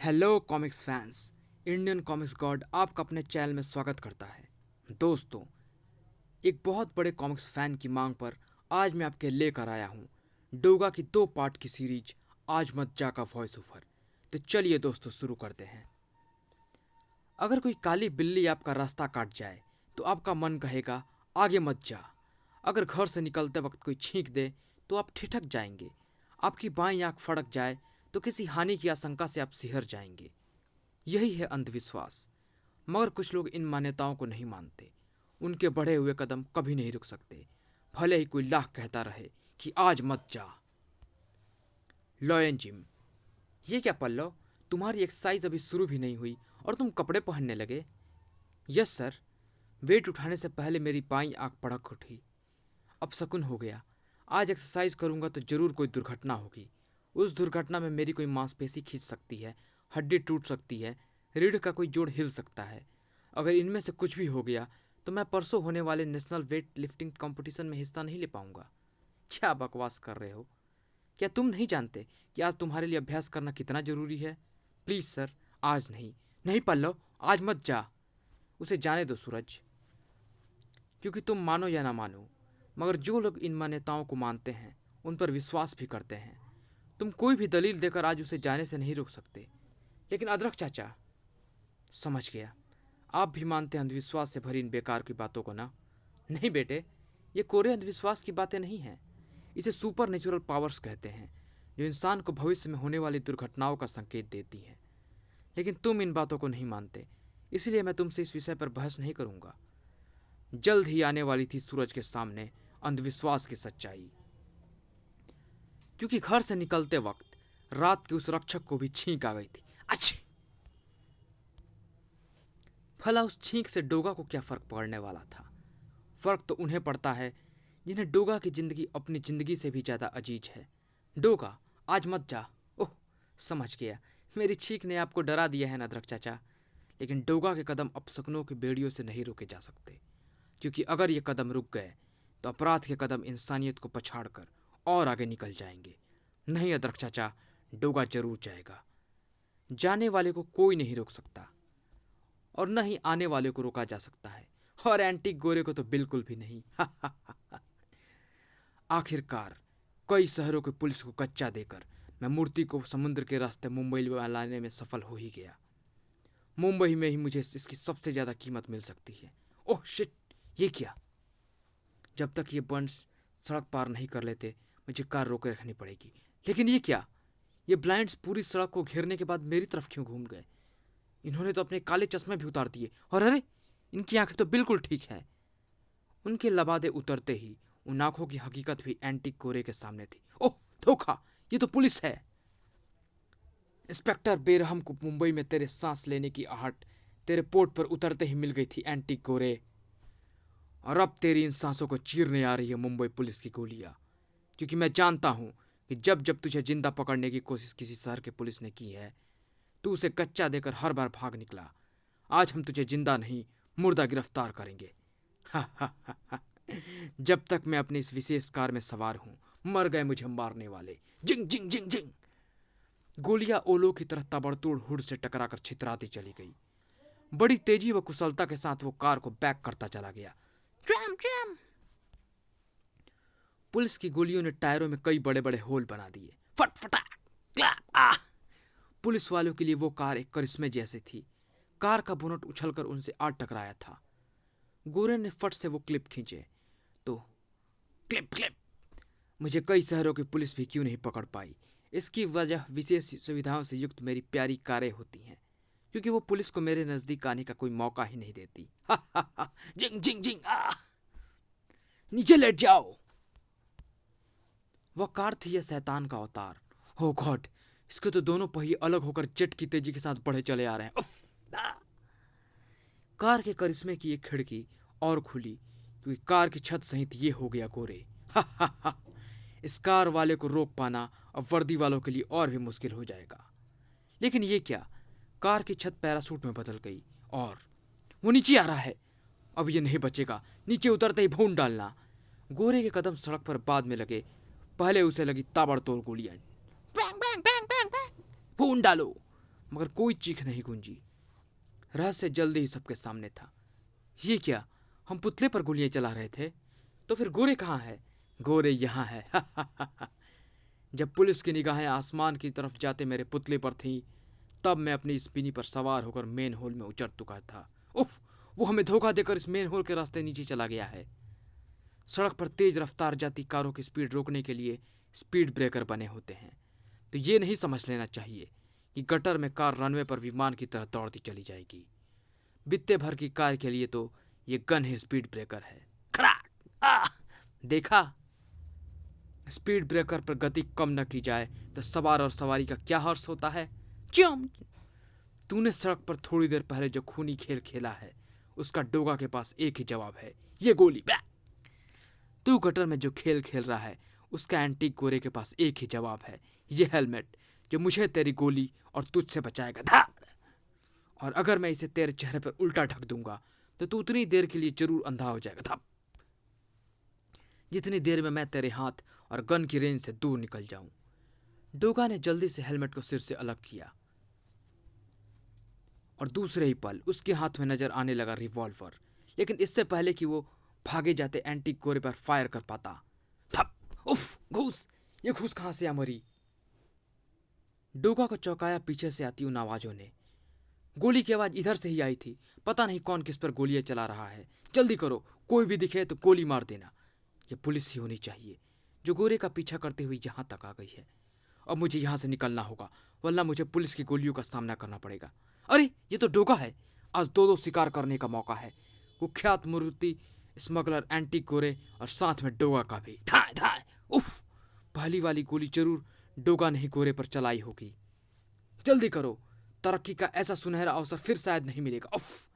Hello comics fans. Indian comics God आपका अपने channel में स्वागत करता है। दोस्तों, एक बहुत बड़े कॉमिक्स फैन की मांग पर आज मैं आपके लेकर आया हूँ डोगा की 2 पार्ट की सीरीज आज मत जा का वॉइस ओवर। तो चलिए दोस्तों शुरू करते हैं। अगर कोई काली बिल्ली आपका रास्ता काट जाए तो आपका मन कहेगा आगे मत जा। अगर घर से निकलते वक्त कोई छींक दे तो आप ठिठक जाएंगे। आपकी बाईं आंख फड़क जाए तो किसी हानि की आशंका से आप सिहर जाएंगे। यही है अंधविश्वास। मगर कुछ लोग इन मान्यताओं को नहीं मानते। उनके बढ़े हुए कदम कभी नहीं रुक सकते, भले ही कोई लाख कहता रहे कि आज मत जा। लॉयन जिम, ये क्या पल्लव, तुम्हारी एक्सरसाइज अभी शुरू भी नहीं हुई और तुम कपड़े पहनने लगे? यस सर, वेट उठाने से पहले मेरी बाईं आंख पड़क उठी। अब शकुन हो गया। आज एक्सरसाइज करूंगा तो जरूर कोई दुर्घटना होगी। उस दुर्घटना में मेरी कोई मांसपेशी खींच सकती है, हड्डी टूट सकती है, रीढ़ का कोई जोड़ हिल सकता है। अगर इनमें से कुछ भी हो गया तो मैं परसों होने वाले नेशनल वेट लिफ्टिंग कंपटीशन में हिस्सा नहीं ले पाऊंगा। क्या बकवास कर रहे हो? क्या तुम नहीं जानते कि आज तुम्हारे लिए अभ्यास करना कितना जरूरी है? प्लीज सर, आज नहीं। नहीं पल्लव, आज मत जा। उसे जाने दो सूरज। क्योंकि तुम मानो या ना मानो, मगर जो लोग इन मान्यताओं को मानते हैं उन पर विश्वास भी करते हैं। तुम कोई भी दलील देकर आज उसे जाने से नहीं रोक सकते। लेकिन अदरक चाचा, समझ गया, आप भी मानते हैं अंधविश्वास से भरी इन बेकार की बातों को ना? नहीं बेटे, ये कोरे अंधविश्वास की बातें नहीं हैं। इसे सुपर नेचुरल पावर्स कहते हैं, जो इंसान को भविष्य में होने वाली दुर्घटनाओं का संकेत देती हैं। लेकिन तुम इन बातों को नहीं मानते, इसलिए मैं तुमसे इस विषय पर बहस नहीं करूंगा। जल्द ही आने वाली थी सूरज के सामने अंधविश्वास की सच्चाई। क्योंकि घर से निकलते वक्त रात के उस रक्षक को भी छींक आ गई थी। अच्छी, भला उस छींक से डोगा को क्या फर्क पड़ने वाला था? फर्क तो उन्हें पड़ता है जिन्हें डोगा की जिंदगी अपनी जिंदगी से भी ज्यादा अजीज है। डोगा, आज मत जा। ओह, समझ गया, मेरी छींक ने आपको डरा दिया है ना अदरक चाचा। लेकिन डोगा के कदम अब सपनों की बेड़ियों से नहीं रोके जा सकते। क्योंकि अगर ये कदम रुक गए तो अपराध के कदम इंसानियत को पछाड़कर और आगे निकल जाएंगे। नहीं अदरक चाचा, डोगा जरूर जाएगा। जाने वाले को कोई नहीं रोक सकता और न ही आने वाले को रोका जा सकता है, और एंटीक गोरे को तो बिल्कुल भी नहीं। आखिरकार कई शहरों के पुलिस को कच्चा देकर मैं मूर्ति को समुद्र के रास्ते मुंबई में लाने में सफल हो ही गया। मुंबई में ही मुझे इसकी सबसे ज्यादा कीमत मिल सकती है। ओह शिट, ये क्या? जब तक ये बंस सड़क पार नहीं कर लेते मुझे कार रोके रखनी पड़ेगी। लेकिन ये क्या? ये ब्लाइंड्स पूरी सड़क को घेरने के बाद मेरी तरफ क्यों घूम गए? इन्होंने तो अपने काले चश्मे भी उतार दिए, और अरे, इनकी आंखें तो बिल्कुल ठीक है। उनके लबादे उतरते ही उन आंखों की हकीकत भी एंटीक गोरे के सामने थी। ओह धोखा, ये तो पुलिस है। इंस्पेक्टर बेरहम को मुंबई में तेरे सांस लेने की आहट तेरे पोर्ट पर उतरते ही मिल गई थी एंटीक गोरे। और अब तेरी इन सांसों को चीरने आ रही है मुंबई पुलिस की गोलियां। क्योंकि मैं जानता हूं कि जब जब तुझे जिंदा पकड़ने की कोशिश किसी शहर के पुलिस ने की है, तू उसे कच्चा देकर हर बार भाग निकला। आज हम तुझे जिंदा नहीं, मुर्दा गिरफ्तार करेंगे। जब तक मैं अपनी इस विशेष कार में सवार हूं, मर गए मुझे मारने वाले। जिंग जिंग जिंग जिंग। गोलियां ओलो की तरह ताबड़तोड़ हुड से टकराकर छितराती चली गई। बड़ी तेजी व कुशलता के साथ वो कार को बैक करता चला गया। Tram tram. पुलिस की गोलियों ने टायरों में कई बड़े बड़े होल बना दिए। फट फटाक क्लैप आ। पुलिस वालों के लिए वो कार एक करिश्मे जैसी थी। कार का बोनट उछलकर उनसे आ टकराया था। गोरे ने फट से वो क्लिप खींचे तो क्लिप क्लिप। मुझे कई शहरों की पुलिस भी क्यों नहीं पकड़ पाई, इसकी वजह विशेष सुविधाओं से युक्त मेरी प्यारी कारें होती हैं। क्योंकि वो पुलिस को मेरे नजदीक आने का कोई मौका ही नहीं देती। जिंग जिंग जिंग आ। नीचे लेट जाओ। वह कार थी या शैतान का अवतार? हो गॉड, इसके तो दोनों पहिए अलग होकर जेट की तेजी के साथ बढ़े चले आ रहे हैं। उफ, कार के करिश्मे की एक खिड़की और खुली, क्योंकि कार की छत सहित ये हो गया गोरे। इस कार वाले को रोक पाना अब वर्दी वालों के लिए और भी मुश्किल हो जाएगा। लेकिन ये क्या, कार की छत पैरासूट में बदल गई और वो नीचे आ रहा है। अब ये नहीं बचेगा, नीचे उतरते ही भून डालना। गोरे के कदम सड़क पर बाद में लगे, पहले उसे लगी ताबड़तोड़ गोलियां। Bang bang bang bang bang. भून डालो। मगर कोई चीख नहीं गूंजी। रहस्य जल्दी ही सबके सामने था। ये क्या, हम पुतले पर गोलियां चला रहे थे? तो फिर गोरे कहाँ है? गोरे यहाँ है। जब पुलिस की निगाहें आसमान की तरफ जाते मेरे पुतले पर थीं, तब मैं अपनी स्पिनी पर सवार होकर मेन होल में उतर चुका था। उफ, वो हमें धोखा देकर इस मेन होल के रास्ते नीचे चला गया है। सड़क पर तेज रफ्तार जाती कारों की स्पीड रोकने के लिए स्पीड ब्रेकर बने होते हैं, तो ये नहीं समझ लेना चाहिए कि गटर में कार रनवे पर विमान की तरह दौड़ती चली जाएगी। बित्ते भर की कार के लिए तो ये गन ही स्पीड ब्रेकर है। खड़ा आ, देखा, स्पीड ब्रेकर पर गति कम न की जाए तो सवार और सवारी का क्या हर्ष होता है। च्युम! तूने सड़क पर थोड़ी देर पहले जो खूनी खेल खेला है, उसका डोगा के पास एक ही जवाब है, ये गोली। तू गटर में जो खेल खेल रहा है, उसका एंटीक गोरे के पास एक ही जवाब है, ये हेलमेट, जो मुझे तेरी गोली और तुझसे बचाएगा। धाड़! और अगर मैं इसे तेरे चेहरे पर उल्टा ढक दूंगा तो तू उतनी देर के लिए जरूर अंधा हो जाएगा, धप, जितनी देर में मैं तेरे हाथ और गन की रेंज से दूर निकल जाऊं। डोगा ने जल्दी से हेलमेट को सिर से अलग किया और दूसरे ही पल उसके हाथ में नजर आने लगा रिवॉल्वर। लेकिन इससे पहले कि वो भागे जाते एंटीक गोरे पर फायर कर पाता, थप, उफ, घूस! ये घूस कहां से आ मरी? डोगा को चौंकाया पीछे से आती उन आवाजों ने। गोली की आवाज इधर से ही आई थी। पता नहीं कौन किस पर गोलियां चला रहा है। जल्दी करो, कोई भी दिखे तो गोली मार देना। यह पुलिस ही होनी चाहिए जो गोरे का पीछा करते हुए यहां तक आ गई है। अब मुझे यहां से निकलना होगा, वरना मुझे पुलिस की गोलियों का सामना करना पड़ेगा। अरे, ये तो डोगा है। आज दो दो शिकार करने का मौका है। कुख्यात मूर्ति स्मगलर एंटीक गोरे और साथ में डोगा का भी। ठाए ठाए, उफ! पहली वाली गोली जरूर डोगा नहीं गोरे पर चलाई होगी। जल्दी करो, तरक्की का ऐसा सुनहरा अवसर फिर शायद नहीं मिलेगा। उफ!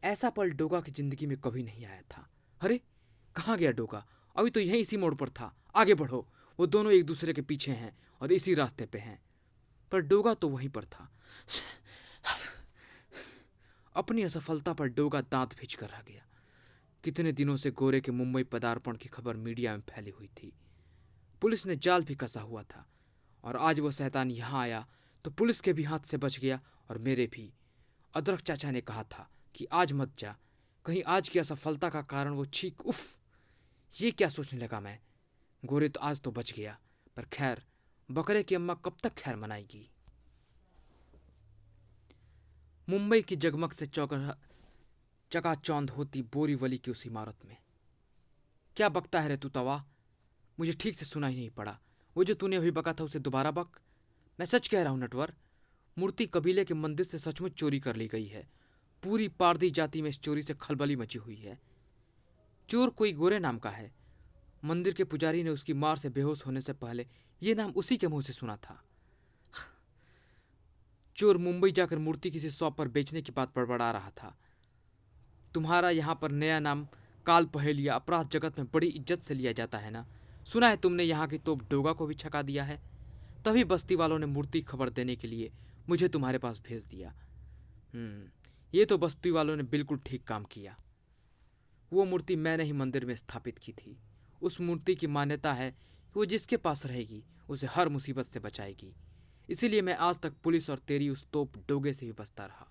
ऐसा पल डोगा की जिंदगी में कभी नहीं आया था। अरे, कहाँ गया डोगा? अभी तो यहीं इसी मोड़ पर था। आगे बढ़ो, वो दोनों एक दूसरे के पीछे हैं और इसी रास्ते पे हैं। पर डोगा तो वहीं पर था। अपनी असफलता पर डोगा दांत भींच कर रह गया। कितने दिनों से गोरे के मुंबई पदार्पण की खबर मीडिया में फैली हुई थी। पुलिस ने जाल भी कसा हुआ था और आज वो शैतान यहाँ आया तो पुलिस के भी हाथ से बच गया और मेरे भी। अदरक चाचा ने कहा था कि आज मत जा, कहीं आज की असफलता का कारण वो छीक। उफ! ये क्या सोचने लगा मैं। गोरे तो आज तो बच गया, पर खैर, बकरे की अम्मा कब तक खैर मनाएगी। मुंबई की जगमग से चकाचौंध होती बोरीवली की उस इमारत में। क्या बकता है रे तू तवा? मुझे ठीक से सुना ही नहीं पड़ा। वो जो तूने अभी बका था उसे दोबारा बक। मैं सच कह रहा हूं नटवर, मूर्ति कबीले के मंदिर से सचमुच चोरी कर ली गई है। पूरी पारदी जाति में इस चोरी से खलबली मची हुई है। चोर कोई गोरे नाम का है। मंदिर के पुजारी ने उसकी मार से बेहोश होने से पहले ये नाम उसी के मुंह से सुना था। चोर मुंबई जाकर मूर्ति किसी शॉप पर बेचने की बात बड़बड़ा रहा था। तुम्हारा यहाँ पर नया नाम काल पहेलिया अपराध जगत में बड़ी इज्जत से लिया जाता है ना। सुना है तुमने यहाँ की तोप डोगा को भी छका दिया है। तभी बस्ती वालों ने मूर्ति खबर देने के लिए मुझे तुम्हारे पास भेज दिया। ये तो बस्ती वालों ने बिल्कुल ठीक काम किया। वो मूर्ति मैंने ही मंदिर में स्थापित की थी। उस मूर्ति की मान्यता है कि वो जिसके पास रहेगी उसे हर मुसीबत से बचाएगी। इसीलिए मैं आज तक पुलिस और तेरी उस तोप डोगे से भी बचता रहा।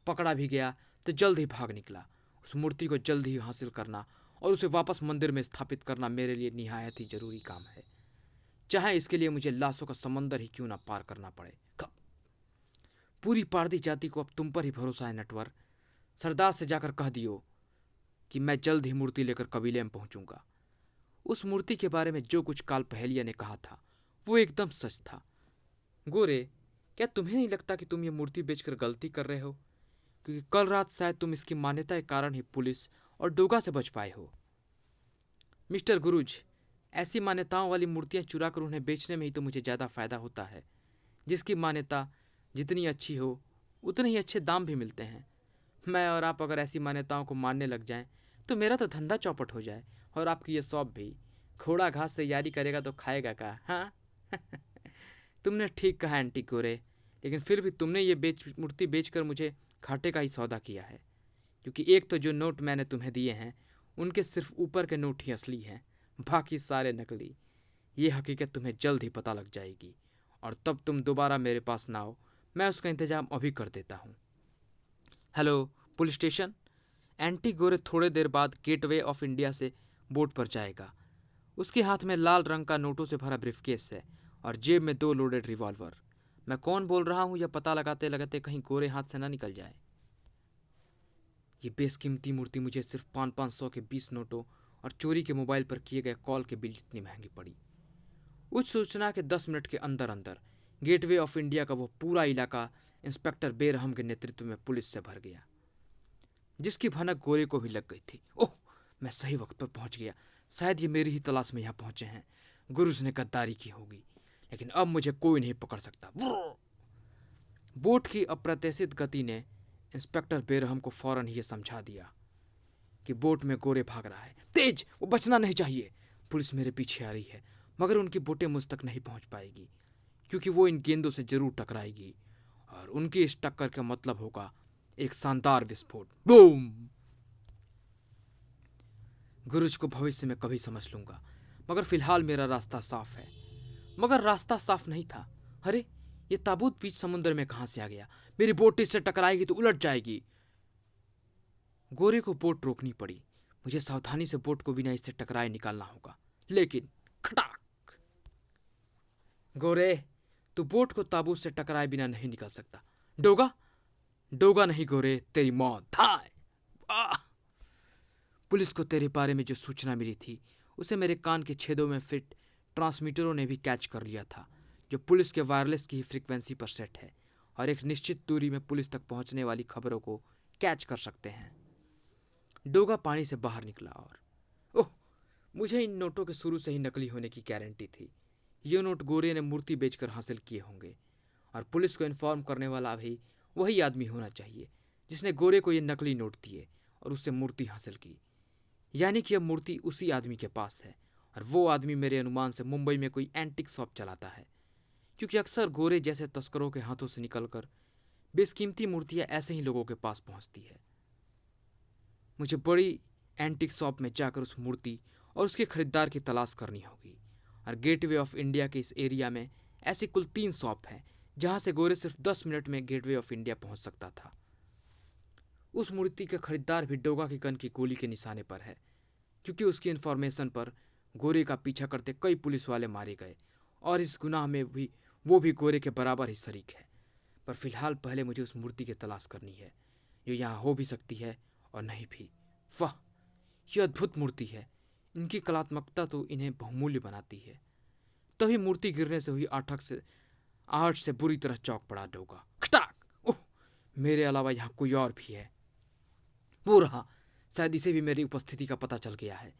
पकड़ा भी गया तो जल्द ही भाग निकला। उस मूर्ति को जल्द ही हासिल करना और उसे वापस मंदिर में स्थापित करना मेरे लिए निहायत ही जरूरी काम है, चाहे इसके लिए मुझे लाशों का समंदर ही क्यों ना पार करना पड़े। पूरी पारदी जाति को अब तुम पर ही भरोसा है नटवर। सरदार से जाकर कह दियो कि मैं जल्द ही मूर्ति लेकर कबीले में पहुंचूंगा। उस मूर्ति के बारे में जो कुछ काल पहेलिया ने कहा था वो एकदम सच था। गोरे, क्या तुम्हें नहीं लगता कि तुम ये मूर्ति बेचकर गलती कर रहे हो? क्योंकि कल रात शायद तुम इसकी मान्यता के कारण ही पुलिस और डोगा से बच पाए हो। मिस्टर गुरुज, ऐसी मान्यताओं वाली मूर्तियां चुरा कर उन्हें बेचने में ही तो मुझे ज़्यादा फायदा होता है। जिसकी मान्यता जितनी अच्छी हो उतने ही अच्छे दाम भी मिलते हैं। मैं और आप अगर ऐसी मान्यताओं को मानने लग जाएं तो मेरा तो धंधा चौपट हो जाए और आपकी ये शॉप भी। घोड़ा घास से यारी करेगा तो खाएगा क्या? हाँ। तुमने ठीक कहा एंटी गोरे, लेकिन फिर भी तुमने ये मूर्ति बेचकर मुझे घाटे का ही सौदा किया है। क्योंकि एक तो जो नोट मैंने तुम्हें दिए हैं उनके सिर्फ ऊपर के नोट ही असली हैं, बाकी सारे नकली। ये हकीकत तुम्हें जल्द ही पता लग जाएगी और तब तुम दोबारा मेरे पास ना आओ, मैं उसका इंतजाम अभी कर देता हूँ। Hello police station. एंटी गोरे थोड़े देर बाद गेटवे ऑफ इंडिया से बोट पर जाएगा। उसके हाथ में लाल रंग का नोटों से भरा ब्रीफकेस है और जेब में 2 लोडेड रिवॉल्वर। मैं कौन बोल रहा हूँ यह पता लगाते लगाते कहीं गोरे हाथ से ना निकल जाए। ये बेशकीमती मूर्ति मुझे सिर्फ 500 के 20 नोटों और चोरी के मोबाइल पर किए गए कॉल के बिल जितनी महंगी पड़ी। उस सूचना के 10 मिनट के अंदर अंदर गेटवे ऑफ इंडिया का वो पूरा इलाका इंस्पेक्टर बेरहम के नेतृत्व में पुलिस से भर गया, जिसकी भनक गोरे को भी लग गई थी। ओह, मैं सही वक्त पर पहुंच गया। शायद ये मेरी ही तलाश में यहाँ पहुंचे हैं। गुरुज ने गद्दारी की होगी, लेकिन अब मुझे कोई नहीं पकड़ सकता। बोट की अप्रत्याशित गति ने इंस्पेक्टर बेरहम को फौरन ही समझा दिया कि बोट में गोरे भाग रहा है। तेज, वो बचना नहीं चाहिए। पुलिस मेरे पीछे आ रही है, मगर उनकी बोटें मुझ तक नहीं पहुंच पाएगी, क्योंकि वो इन गेंदों से जरूर टकराएगी और उनकी इस टक्कर का मतलब होगा एक शानदार विस्फोट। बूम! गुरुज को भविष्य में कभी समझ लूंगा, मगर फिलहाल मेरा रास्ता साफ है। मगर रास्ता साफ नहीं था। अरे, ये ताबूत बीच समुद्र में कहां से आ गया? मेरी बोट इससे टकराएगी तो उलट जाएगी। गोरे को बोट रोकनी पड़ी। मुझे सावधानी से बोट को बिना इससे टकराए निकालना होगा। लेकिन खटाक! गोरे, तू बोट को ताबूत से टकराए बिना नहीं निकल सकता। डोगा? डोगा नहीं गोरे, तेरी मौत। धाय! पुलिस को तेरे बारे में जो सूचना मिली थी उसे मेरे कान के छेदों में फिट ट्रांसमीटरों ने भी कैच कर लिया था, जो पुलिस के वायरलेस की ही फ्रीक्वेंसी पर सेट है और एक निश्चित दूरी में पुलिस तक पहुंचने वाली खबरों को कैच कर सकते हैं। डोगा पानी से बाहर निकला और ओह, मुझे इन नोटों के शुरू से ही नकली होने की गारंटी थी। ये नोट गोरे ने मूर्ति बेचकर हासिल किए होंगे और पुलिस को इन्फॉर्म करने वाला भी वही आदमी होना चाहिए जिसने गोरे को ये नकली नोट दिए और उससे मूर्ति हासिल की। यानी कि अब मूर्ति उसी आदमी के पास है और वो आदमी मेरे अनुमान से मुंबई में कोई एंटिक शॉप चलाता है, क्योंकि अक्सर गोरे जैसे तस्करों के हाथों से निकलकर बेशकीमती मूर्तियां ऐसे ही लोगों के पास पहुंचती है। मुझे बड़ी एंटिक शॉप में जाकर उस मूर्ति और उसके खरीदार की तलाश करनी होगी और गेटवे ऑफ इंडिया के इस एरिया में ऐसी कुल 3 शॉप हैं जहां से गोरे सिर्फ 10 मिनट में गेटवे ऑफ इंडिया पहुंच सकता था। उस मूर्ति का खरीदार भी डोगा की गन की गोली के निशाने पर है, क्योंकि उसकी इन्फॉर्मेशन पर गोरे का पीछा करते कई पुलिस वाले मारे गए और इस गुनाह में भी वो भी गोरे के बराबर ही शरीक है। पर फिलहाल पहले मुझे उस मूर्ति की तलाश करनी है, जो यहाँ हो भी सकती है और नहीं भी। वाह, यह अद्भुत मूर्ति है। इनकी कलात्मकता तो इन्हें बहुमूल्य बनाती है। तभी मूर्ति गिरने से हुई आहट से बुरी तरह चौंक पड़ा डोगा। खटाक! ओह, मेरे अलावा यहाँ कोई और भी है। वो रहा। शायद इसे भी मेरी उपस्थिति का पता चल गया है,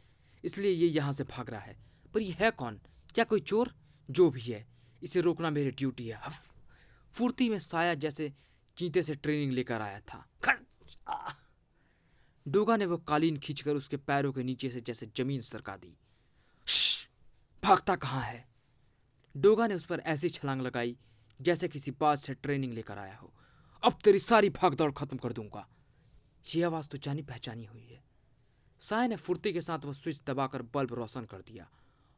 इसलिए ये यहाँ से भाग रहा है। पर यह है कौन? क्या कोई चोर? जो भी है, इसे रोकना मेरी ड्यूटी है। हफ! फुर्ती में साया जैसे चीते से ट्रेनिंग लेकर आया था। डोगा ने वो कालीन खींचकर उसके पैरों के नीचे से जैसे जमीन सरका दी। भागता कहाँ है? डोगा ने उस पर ऐसी छलांग लगाई जैसे किसी बात से ट्रेनिंग लेकर आया हो। अब तेरी सारी भागदौड़ खत्म कर दूंगा। ये आवाज तो जानी पहचानी हुई है। साय ने फुर्ती के साथ वह स्विच दबाकर बल्ब रोशन कर दिया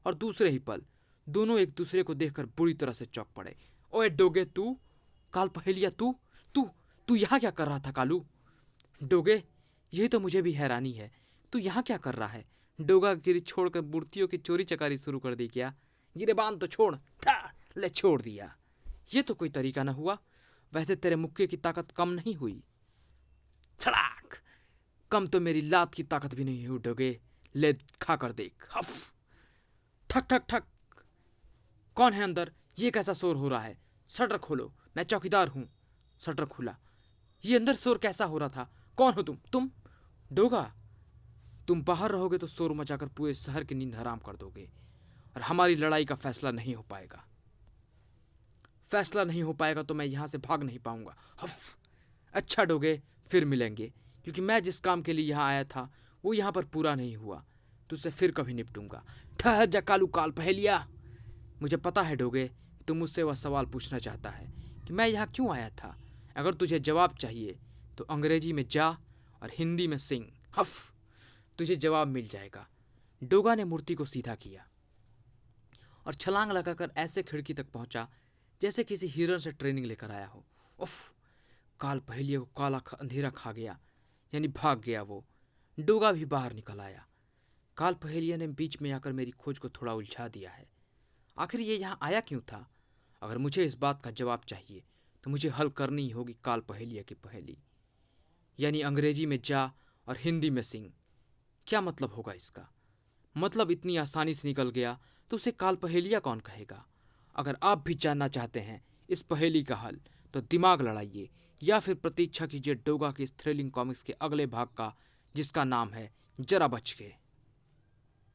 और दूसरे ही पल दोनों एक दूसरे को देखकर बुरी तरह से चौंक पड़े। ओए डोगे, तू काल पहेलिया, तू तू तू यहाँ क्या कर रहा था कालू? डोगे, यही तो मुझे भी हैरानी है, तू यहाँ क्या कर रहा है? डोगा गिरी छोड़कर मूर्तियों की चोरी चकारी शुरू कर दी क्या? गिरेबान तो छोड़। ले छोड़ दिया। ये तो कोई तरीका न हुआ। वैसे तेरे मुक्के की ताकत कम नहीं हुई। छड़ाक! कम तो मेरी लात की ताकत भी नहीं हुई डोगे। ले खा कर देख। हफ! ठक ठक ठक! कौन है अंदर? ये कैसा शोर हो रहा है? शटर खोलो, मैं चौकीदार हूं। शटर खुला। ये अंदर शोर कैसा हो रहा था? कौन हो तुम? डोगा, तुम बाहर रहोगे तो शोर मचाकर पूरे शहर की नींद हराम कर दोगे और हमारी लड़ाई का फैसला नहीं हो पाएगा। फैसला नहीं हो पाएगा तो मैं यहां से भाग नहीं पाऊंगा। हफ! अच्छा डोगे, फिर मिलेंगे, क्योंकि मैं जिस काम के लिए यहाँ आया था वो यहाँ पर पूरा नहीं हुआ, तुझसे फिर कभी निपटूंगा। ठहर जा कालू काल पहेलिया। मुझे पता है डोगे, तुम मुझसे वह सवाल पूछना चाहता है कि मैं यहाँ क्यों आया था। अगर तुझे जवाब चाहिए तो अंग्रेजी में जा और हिंदी में सिंह। हफ! तुझे जवाब मिल जाएगा। डोगा ने मूर्ति को सीधा किया और छलांग लगाकर ऐसे खिड़की तक पहुंचा जैसे किसी हिरन से ट्रेनिंग लेकर आया हो। उफ, काल पहेलिया को काला अंधेरा खा गया, यानी भाग गया वो। डोगा भी बाहर निकल आया। काल पहेलिया ने बीच में आकर मेरी खोज को थोड़ा उलझा दिया है। आखिर ये यहाँ आया क्यों था? अगर मुझे इस बात का जवाब चाहिए तो मुझे हल करनी ही होगी काल पहेलिया की पहेली, यानी अंग्रेजी में जा और हिंदी में सिंह। क्या मतलब होगा इसका? मतलब इतनी आसानी से निकल गया तो उसे काल पहेलिया कौन कहेगा? अगर आप भी जानना चाहते हैं इस पहेली का हल तो दिमाग लड़ाइए या फिर प्रतीक्षा कीजिए डोगा की इस थ्रिलिंग कॉमिक्स के अगले भाग का, जिसका नाम है जरा बच के।